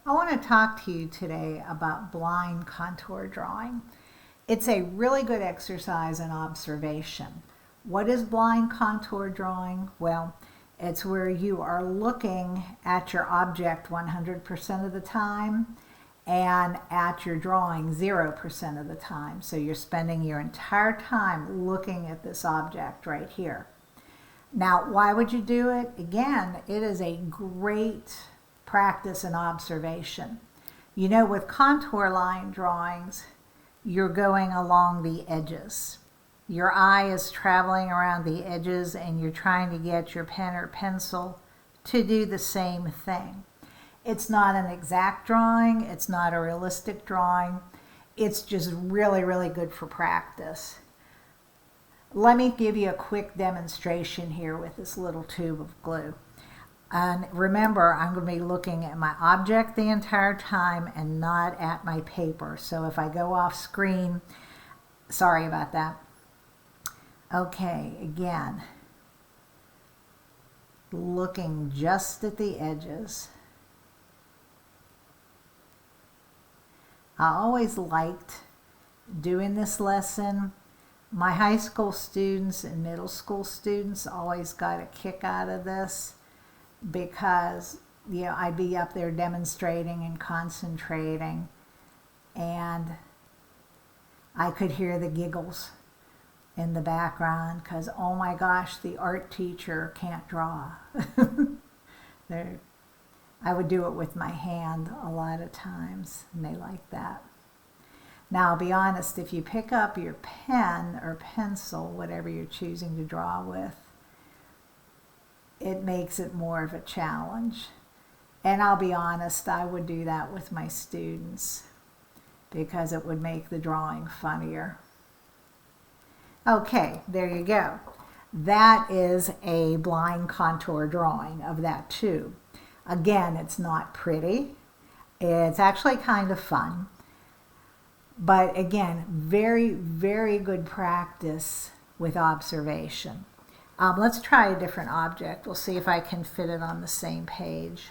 I want to talk to you today about blind contour drawing. It's a really good exercise in observation. What is blind contour drawing? Well, it's where you are looking at your object 100% of the time and at your drawing 0% of the time. So you're spending your entire time looking at this object right here. Now, why would you do it? Again, it is a great practice in observation. You know, with contour line drawings, you're going along the edges. Your eye is traveling around the edges and you're trying to get your pen or pencil to do the same thing. It's not an exact drawing, it's not a realistic drawing, it's just really, really good for practice. Let me give you a quick demonstration here with this little tube of glue. And remember, I'm going to be looking at my object the entire time and not at my paper. So if I go off screen, sorry about that. Okay, again, looking just at the edges. I always liked doing this lesson. My high school students and middle school students always got a kick out of this because, you know, I'd be up there demonstrating and concentrating and I could hear the giggles in the background because, oh my gosh, the art teacher can't draw. I would do it with my hand a lot of times and they like that. Now, I'll be honest, if you pick up your pen or pencil, whatever you're choosing to draw with, it makes it more of a challenge. And I'll be honest, I would do that with my students because it would make the drawing funnier. Okay, there you go. That is a blind contour drawing of that tube. Again, it's not pretty. It's actually kind of fun. But again, very, very good practice with observation. Let's try a different object. We'll see if I can fit it on the same page.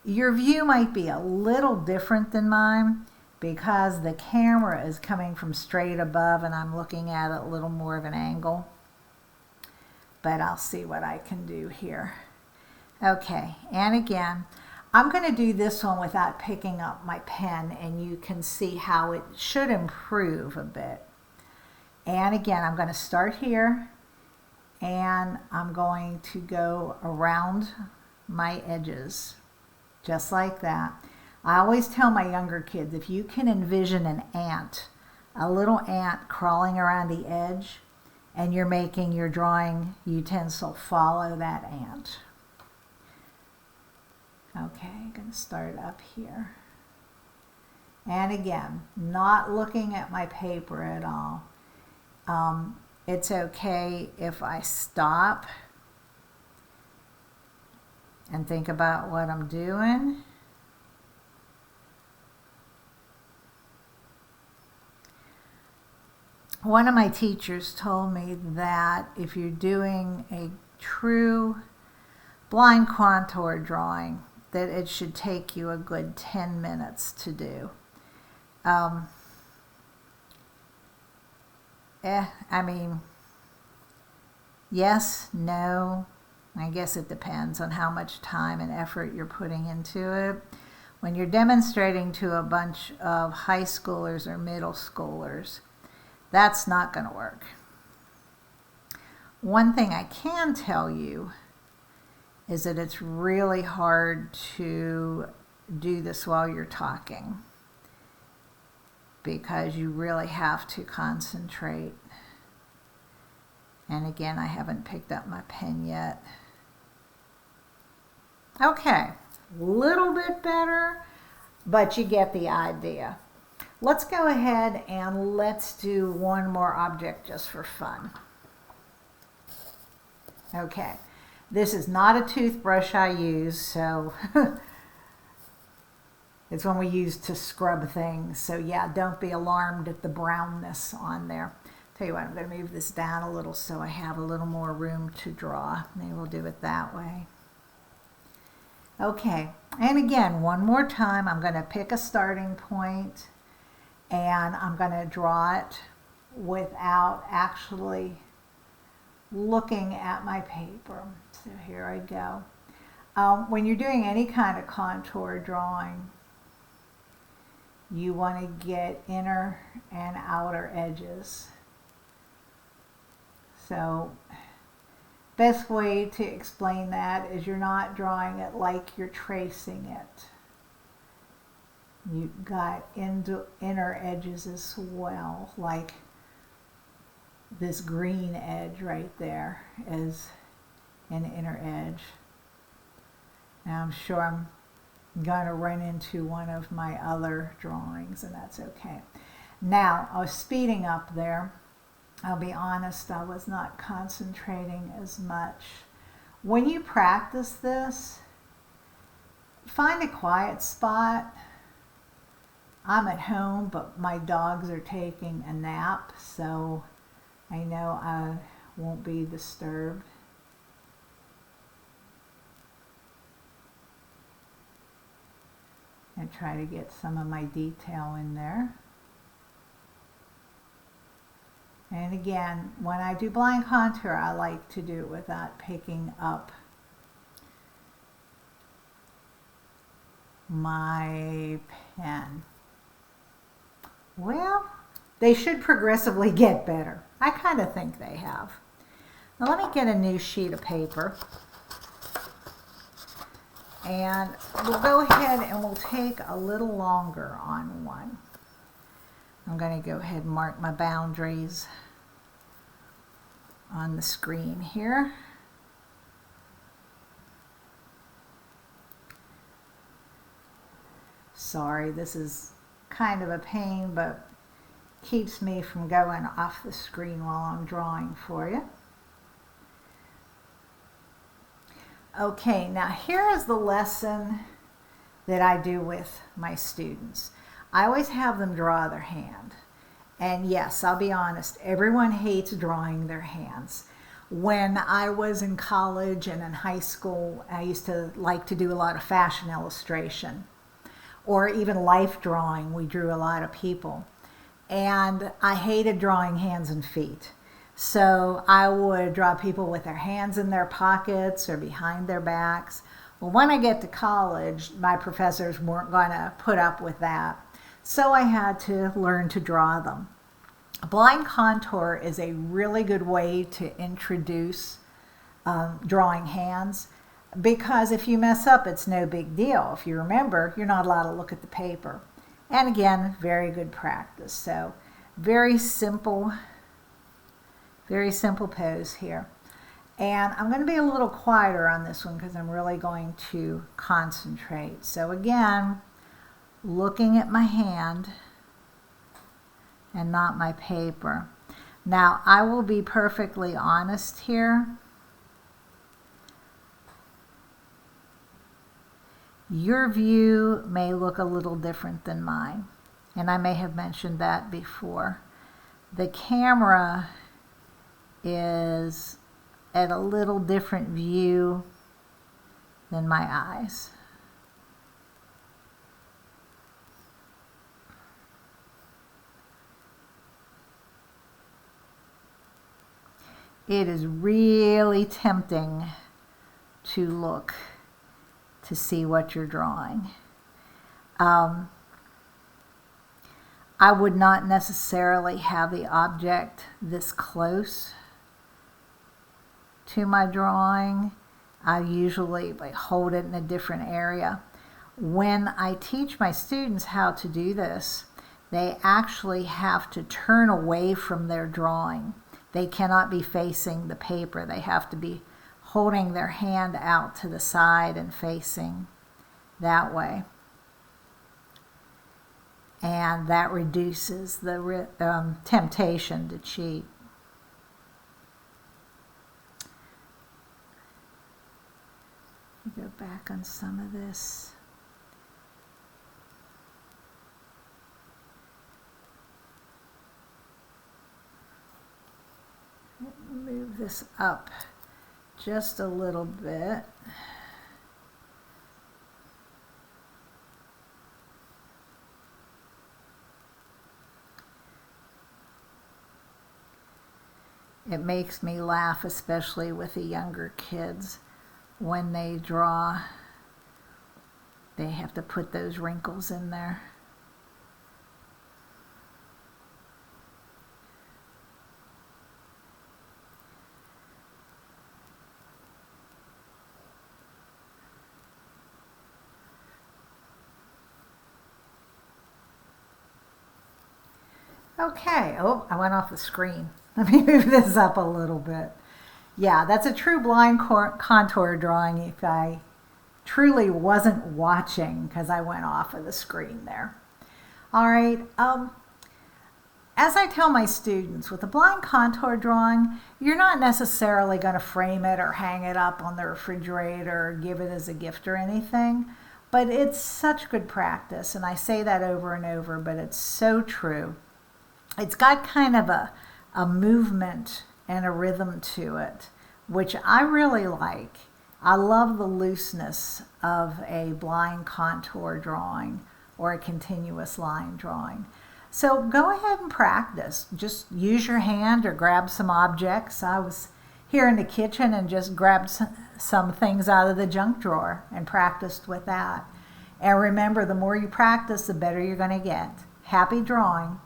Your view might be a little different than mine because the camera is coming from straight above and I'm looking at it a little more of an angle. But I'll see what I can do here. Okay, and again, I'm going to do this one without picking up my pen and you can see how it should improve a bit. And again, I'm going to start here and I'm going to go around my edges just like that. I always tell my younger kids, if you can envision an ant, a little ant crawling around the edge and you're making your drawing utensil follow that ant. Okay, I'm going to start up here. And again, not looking at my paper at all. It's okay if I stop and think about what I'm doing. One of my teachers told me that if you're doing a true blind contour drawing, that it should take you a good 10 minutes to do. I mean, yes, no, I guess it depends on how much time and effort you're putting into it. When you're demonstrating to a bunch of high schoolers or middle schoolers, that's not going to work. One thing I can tell you is that it's really hard to do this while you're talking because you really have to concentrate. And again, I haven't picked up my pen yet. Okay, a little bit better, but you get the idea. Let's go ahead and let's do one more object just for fun. Okay. This is not a toothbrush I use, so it's one we use to scrub things. So yeah, don't be alarmed at the brownness on there. Tell you what, I'm going to move this down a little so I have a little more room to draw. Maybe we'll do it that way. Okay, and again, one more time, I'm going to pick a starting point and I'm going to draw it without actually looking at my paper. So here I go. When you're doing any kind of contour drawing, you want to get inner and outer edges. So best way to explain that is you're not drawing it like you're tracing it. You've got inner edges as well, like this green edge right there is an inner edge. Now I'm sure I'm going to run into one of my other drawings, and that's okay. Now, I was speeding up there. I'll be honest, I was not concentrating as much. When you practice this, find a quiet spot. I'm at home, but my dogs are taking a nap, so I know I won't be disturbed. And try to get some of my detail in there. And again, when I do blind contour, I like to do it without picking up my pen. Well, they should progressively get better. I kind of think they have. Now let me get a new sheet of paper. And we'll go ahead and we'll take a little longer on one. I'm going to go ahead and mark my boundaries on the screen here. Sorry, this is kind of a pain, but keeps me from going off the screen while I'm drawing for you. Okay, now here is the lesson that I do with my students. I always have them draw their hand. And yes, I'll be honest, everyone hates drawing their hands. When I was in college and in high school, I used to like to do a lot of fashion illustration or even life drawing. We drew a lot of people. And I hated drawing hands and feet. So I would draw people with their hands in their pockets or behind their backs. Well, when I get to college, my professors weren't going to put up with that. So I had to learn to draw them. Blind contour is a really good way to introduce drawing hands, because if you mess up, it's no big deal. If you remember, you're not allowed to look at the paper. And again, very good practice. So very simple pose here. And I'm going to be a little quieter on this one because I'm really going to concentrate. So again, looking at my hand and not my paper. Now, I will be perfectly honest here. Your view may look a little different than mine, and I may have mentioned that before. The camera is at a little different view than my eyes. It is really tempting to look to see what you're drawing. I would not necessarily have the object this close to my drawing. I usually hold it in a different area. When I teach my students how to do this, they actually have to turn away from their drawing. They cannot be facing the paper. They have to be holding their hand out to the side and facing that way. And that reduces the temptation to cheat. Go back on some of this. Move this up just a little bit. It makes me laugh, especially with the younger kids. When they draw, they have to put those wrinkles in there. Okay, oh, I went off the screen. Let me move this up a little bit. Yeah, that's a true blind contour drawing if I truly wasn't watching, because I went off of the screen there. All right, as I tell my students, with a blind contour drawing, you're not necessarily going to frame it or hang it up on the refrigerator or give it as a gift or anything, but it's such good practice, and I say that over and over, but it's so true. It's got kind of a movement and a rhythm to it, which I really like. I love the looseness of a blind contour drawing or a continuous line drawing. So go ahead and practice. Just use your hand or grab some objects. I was here in the kitchen and just grabbed some things out of the junk drawer and practiced with that. And remember, the more you practice, the better you're going to get. Happy drawing.